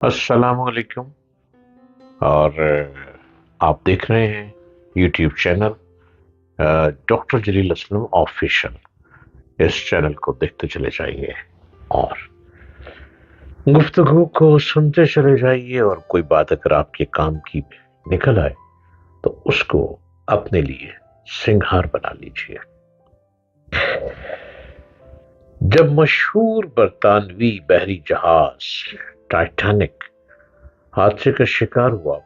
السلام علیکم اور آپ دیکھ رہے ہیں یوٹیوب چینل ڈاکٹر جلیل اسلم آفیشل. اس چینل کو دیکھتے چلے جائیے اور گفتگو کو سنتے چلے جائیے، اور کوئی بات اگر آپ کے کام کی نکل آئے تو اس کو اپنے لیے سنگھار بنا لیجیے. جب مشہور برطانوی بحری جہاز ٹائٹینک حادثے کا شکار ہوا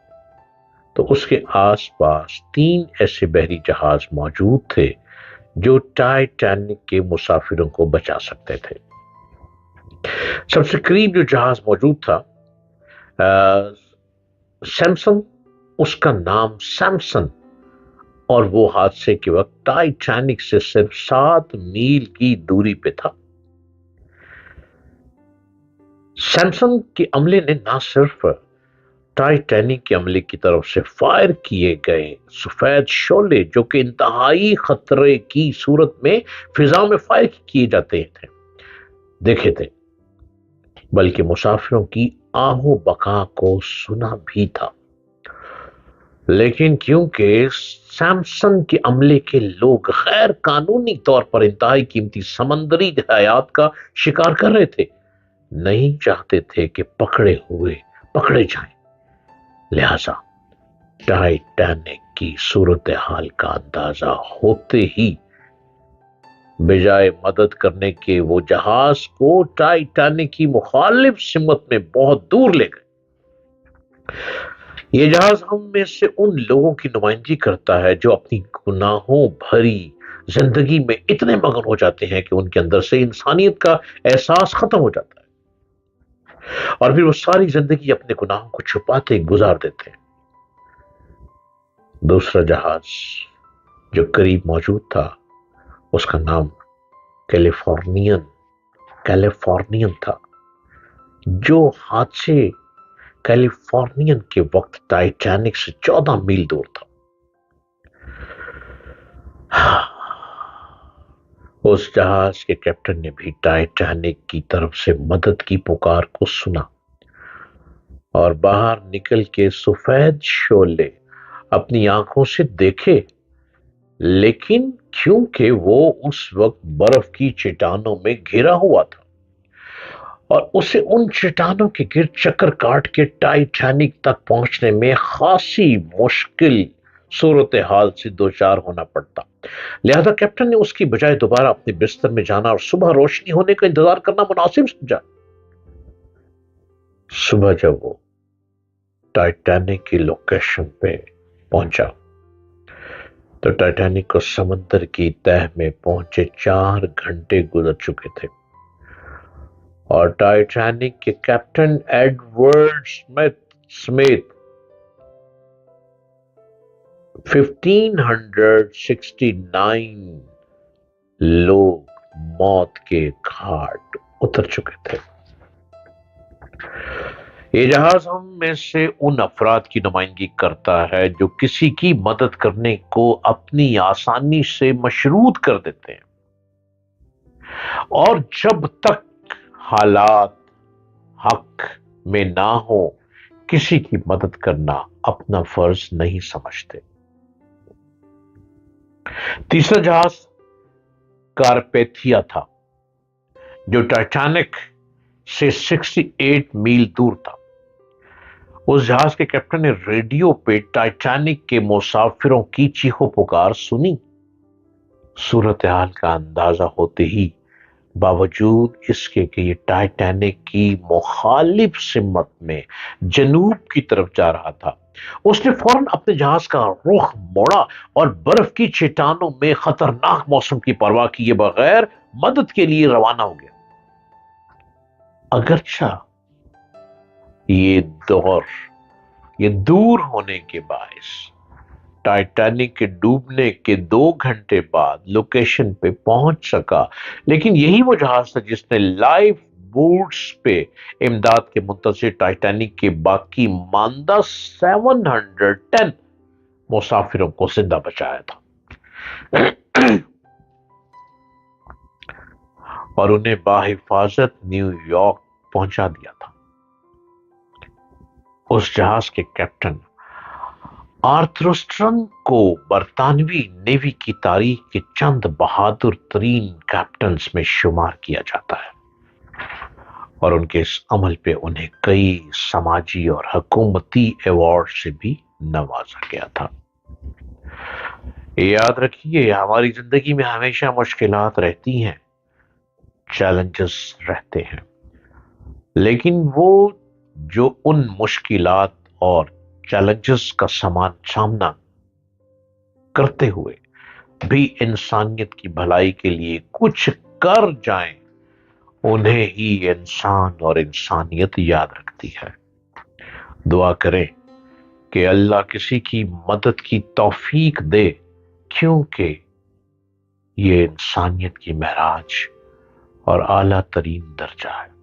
تو اس کے آس پاس 3 ایسے بحری جہاز موجود تھے جو ٹائٹینک کے مسافروں کو بچا سکتے تھے. سب سے قریب جو جہاز موجود تھا سیمسن، اس کا نام سیمسن، اور وہ حادثے کے وقت ٹائٹینک سے صرف 7 میل کی دوری پہ تھا. سیمسن کے عملے نے نہ صرف ٹائٹینک کے عملے کی طرف سے فائر کیے گئے سفید شعلے جو کہ انتہائی خطرے کی صورت میں فضا میں فائر کیے جاتے تھے دیکھے تھے، بلکہ مسافروں کی آہو بکا کو سنا بھی تھا. لیکن کیونکہ سیمسن کے عملے کے لوگ غیر قانونی طور پر انتہائی قیمتی سمندری حیات کا شکار کر رہے تھے، نہیں چاہتے تھے کہ پکڑے جائیں، لہذا ٹائٹینک کی صورتحال کا اندازہ ہوتے ہی بجائے مدد کرنے کے وہ جہاز کو ٹائٹینک کی مخالف سمت میں بہت دور لے گئے. یہ جہاز ہم میں سے ان لوگوں کی نمائندگی کرتا ہے جو اپنی گناہوں بھری زندگی میں اتنے مگن ہو جاتے ہیں کہ ان کے اندر سے انسانیت کا احساس ختم ہو جاتا ہے، اور پھر وہ ساری زندگی اپنے گناہوں کو چھپاتے گزار دیتے ہیں. دوسرا جہاز جو قریب موجود تھا اس کا نام کیلیفورنین تھا، جو حادثے کیلیفورنین کے وقت ٹائٹینک سے 14 میل دور تھا. اس جہاز کے کیپٹن نے بھی ٹائٹینک کی طرف سے مدد کی پکار کو سنا اور باہر نکل کے سفید شعلے اپنی آنکھوں سے دیکھے، لیکن کیونکہ وہ اس وقت برف کی چٹانوں میں گھرا ہوا تھا اور اسے ان چٹانوں کے گرد چکر کاٹ کے ٹائٹینک تک پہنچنے میں خاصی مشکل صورتحال سے دوچار ہونا پڑتا، لہذا کیپٹن نے اس کی بجائے دوبارہ اپنے بستر میں جانا اور صبح روشنی ہونے کا انتظار کرنا مناسب سمجھا. صبح جب وہ ٹائٹینک کی لوکیشن پہ پہنچا تو ٹائٹینک کو سمندر کی تہہ میں پہنچے 4 گھنٹے گزر چکے تھے اور ٹائٹینک کے کیپٹن ایڈورڈ سمیت 1569 لوگ موت کے گھاٹ اتر چکے تھے. یہ جہاز ہم میں سے ان افراد کی نمائندگی کرتا ہے جو کسی کی مدد کرنے کو اپنی آسانی سے مشروط کر دیتے ہیں، اور جب تک حالات حق میں نہ ہو کسی کی مدد کرنا اپنا فرض نہیں سمجھتے. تیسرا جہاز کارپیتھیا تھا جو ٹائٹینک سے 68 میل دور تھا. اس جہاز کے کیپٹن نے ریڈیو پہ ٹائٹینک کے مسافروں کی چیخو پکار سنی. صورتحال کا اندازہ ہوتے ہی باوجود اس کے کہ یہ ٹائٹینک کی مخالف سمت میں جنوب کی طرف جا رہا تھا، اس نے فوراً اپنے جہاز کا رخ موڑا اور برف کی چٹانوں میں خطرناک موسم کی پرواہ کیے بغیر مدد کے لیے روانہ ہو گیا. اگرچہ یہ دور ہونے کے باعث ٹائٹینک کے ڈوبنے کے 2 گھنٹے بعد لوکیشن پہ پہنچ سکا، لیکن یہی وہ جہاز تھا جس نے لائف بوٹس پہ امداد کے منتظر ٹائٹینک کے باقی ماندہ 710 مسافروں کو زندہ بچایا تھا اور انہیں باحفاظت نیو یارک پہنچا دیا تھا. اس جہاز کے کیپٹن آرتھر اسٹرنگ کو برطانوی نیوی کی تاریخ کے چند بہادر ترین کیپٹنز میں شمار کیا جاتا ہے، اور ان کے اس عمل پہ انہیں کئی سماجی اور حکومتی ایوارڈ سے بھی نوازا گیا تھا۔ یاد رکھیے، ہماری زندگی میں ہمیشہ مشکلات رہتی ہیں، چیلنجز رہتے ہیں، لیکن وہ جو ان مشکلات اور چیلنجز کا سامنا کرتے ہوئے بھی انسانیت کی بھلائی کے لیے کچھ کر جائیں، انہیں ہی انسان اور انسانیت یاد رکھتی ہے۔ دعا کریں کہ اللہ کسی کی مدد کی توفیق دے، کیونکہ یہ انسانیت کی معراج اور اعلیٰ ترین درجہ ہے۔